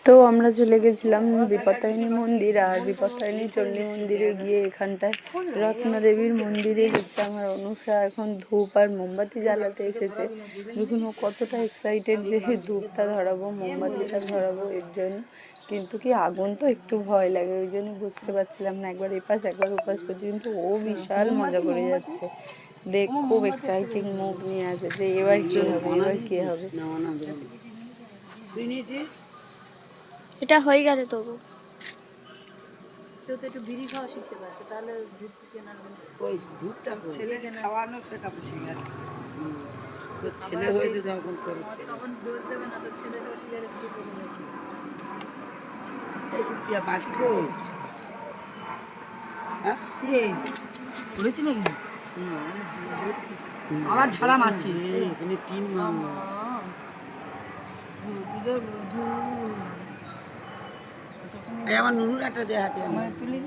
তো আমরা চলে গেছিলাম বিপত্তারিণী মন্দির, আর বিপত্তারিণী চণ্ডী মন্দিরে গিয়ে এখানটায় রত্নাদেবীর মন্দিরে হচ্ছে আমার অনুষা এখন ধূপ আর মোমবাতি জ্বালাতে এসেছে। দেখুন ও কতটা এক্সাইটেড যে ধূপটা ধরাবো মোমবাতিটা ধরাবো এর জন্য, কিন্তু কি আগুন তো একটু ভয় লাগে, ওই জন্য বুঝতে পারছিলাম না, একবার এপাশ একবার ওপাশ করছি, কিন্তু ও বিশাল মজা করে যাচ্ছে। দেখ খুব এক্সাইটিং মুড নিয়ে আছে যে এবার কি হবে এবার কি হবে। এটা হয়ে গেলে তবু কেউ তো একটু বিড়ি খাওয়া শিখতে পারছে, তাহলে ধূপ কেনার ওই ধূপটা ছেলে খাওয়ানো সেটা শিখে গেছে। তো ছেলে হয়েছে যখন করেছে তখন দোষ দেবে না, তো ছেলেটাও সিগারেট দিয়ে চলে যাবে। এই কুটিয়া বাঁচবো হ্যাঁ হয়েছে নাকি? আবার ঝাড়া মারছে এখানে 3 মামা আমার নুনুর একটা দেহাতে তুলে